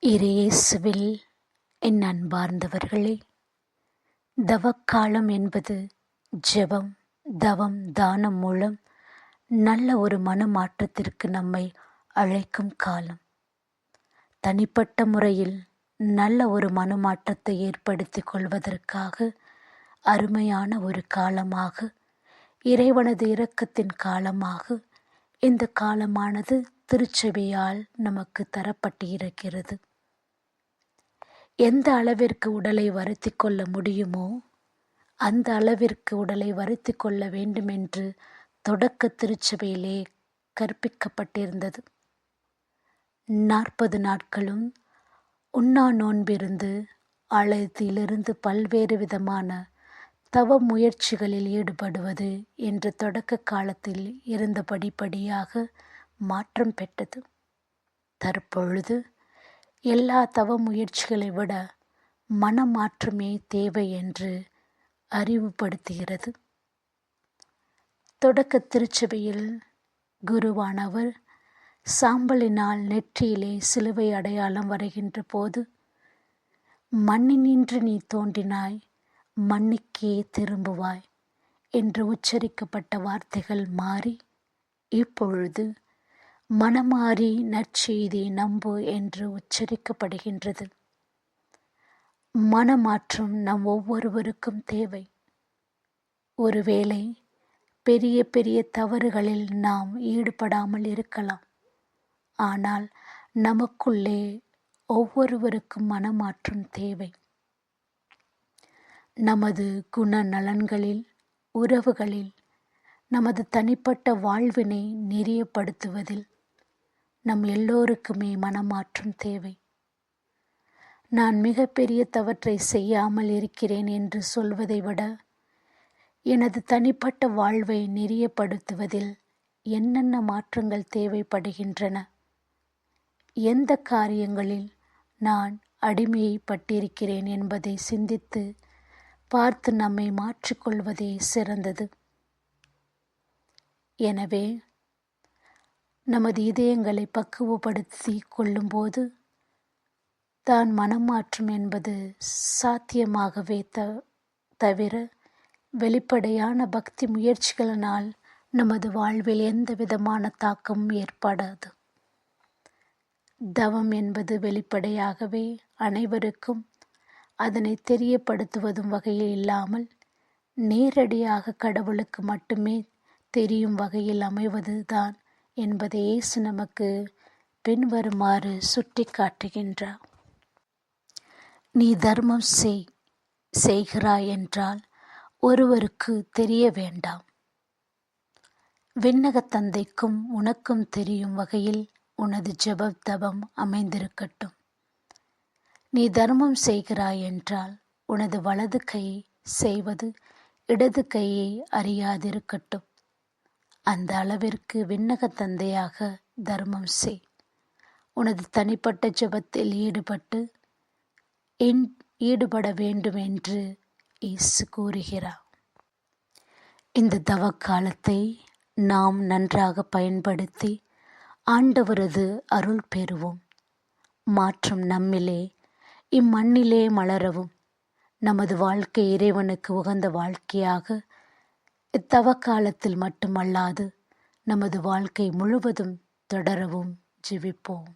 இயேசுவில் என் அன்பார்ந்தவர்களே, தவக்காலம் என்பது ஜெபம், தவம், தானம் மூலம் நல்ல ஒரு மனமாற்றத்திற்கு நம்மை அழைக்கும் காலம். தனிப்பட்ட முறையில் நல்ல ஒரு மனமாற்றத்தை ஏற்படுத்திக் கொள்வதற்காக அருமையான ஒரு காலமாக, இறைவனது இரக்கத்தின் காலமாக இந்த காலமானது திருச்சபையால் நமக்கு தரப்பட்டு இருக்கிறது. எந்த அளவிற்கு உடலை வருத்தி கொள்ள முடியுமோ அந்த அளவிற்கு உடலை வருத்தி கொள்ள வேண்டும் என்று தொடக்க திருச்சபையிலே கற்பிக்கப்பட்டிருந்தது. 40 நாட்களும் உண்ணா நோன்பிருந்து ஆலயத்திலிருந்து பல்வேறு விதமான தவ முயற்சிகளில் ஈடுபடுவது என்று தொடக்க காலத்தில் இருந்த படிப்படியாக மாற்றம் பெற்றது. தற்பொழுது எல்லா தவ முயற்சிகளை விட மனமாற்றமே தேவை என்று அறிவுபடுத்துகிறது. தொடக்க திருச்சபையில் குருவானவர் சாம்பலினால் நெற்றியிலே சிலுவை அடையாளம் வரைகின்ற போது, மண்ணினின்று நீ தோன்றினாய், மண்ணுக்கே திரும்புவாய் என்று உச்சரிக்கப்பட்ட வார்த்தைகள் மாறி இப்பொழுது மனமாறி நற்செய்தியை நம்பு என்று உச்சரிக்கப்படுகின்றது. மனமாற்றம் நம் ஒவ்வொருவருக்கும் தேவை. ஒருவேளை பெரிய பெரிய தவறுகளில் நாம் ஈடுபடாமல் இருக்கலாம். ஆனால் நமக்குள்ளே ஒவ்வொருவருக்கும் மனமாற்றம் தேவை. நமது குணநலன்களில், உறவுகளில், நமது தனிப்பட்ட வாழ்வினை நெறியப்படுத்துவதில் நம் எல்லோருக்குமே மனமாற்றம் தேவை. நான் மிகப்பெரிய தவற்றை செய்யாமல் இருக்கிறேன் என்று சொல்வதை விட, எனது தனிப்பட்ட வாழ்வை நெறியப்படுத்துவதில் என்னென்ன மாற்றங்கள் தேவைப்படுகின்றன, எந்த காரியங்களில் நான் அடிமைப்பட்டிருக்கிறேன் என்பதை சிந்தித்து பார்த்து நம்மை மாற்றிக்கொள்வதே சிறந்தது. எனவே நமது இதயங்களை பக்குவப்படுத்தி கொள்ளும்போது தான் மனமாற்றம் என்பது சாத்தியமாகவே தவிர வெளிப்படையான பக்தி முயற்சிகளினால் நமது வாழ்வில் எந்த விதமான தாக்கமும் ஏற்படாது. தவம் என்பது வெளிப்படையாகவே அனைவருக்கும் அதனை தெரியப்படுத்துவதும் வகையில் இல்லாமல் நேரடியாக கடவுளுக்கு மட்டுமே தெரியும் வகையில் அமைவது தான் என்பதை இயேசு நமக்கு பின்வருமாறு சுட்டி காட்டுகின்றார். நீ தர்மம் செய்கிறாய் என்றால் ஒருவருக்கு தெரிய வேண்டாம். விண்ணக தந்தைக்கும் உனக்கும் தெரியும் வகையில் உனது ஜெப தவம் அமைந்திருக்கட்டும். நீ தர்மம் செய்கிறாய் என்றால் உனது வலது கை செய்வது இடது கையை அறியாதிருக்கட்டும். அந்த அளவிற்கு விண்ணக தந்தையாக தர்மம் செய். உனது தனிப்பட்ட ஜெபத்தில் ஈடுபட வேண்டும் என்று இயேசு கூறுகிறார். இந்த தவக்காலத்தை நாம் நன்றாக பயன்படுத்தி ஆண்டவரது அருள் பெறுவோம். மாற்றம் நம்மிலே, இம்மண்ணிலே மலரவும், நமது வாழ்க்கை இறைவனுக்கு உகந்த வாழ்க்கையாக இத்தவக்காலத்தில் மட்டுமல்லாது நமது வாழ்க்கை முழுவதும் தொடரவும் ஜெபிப்போம்.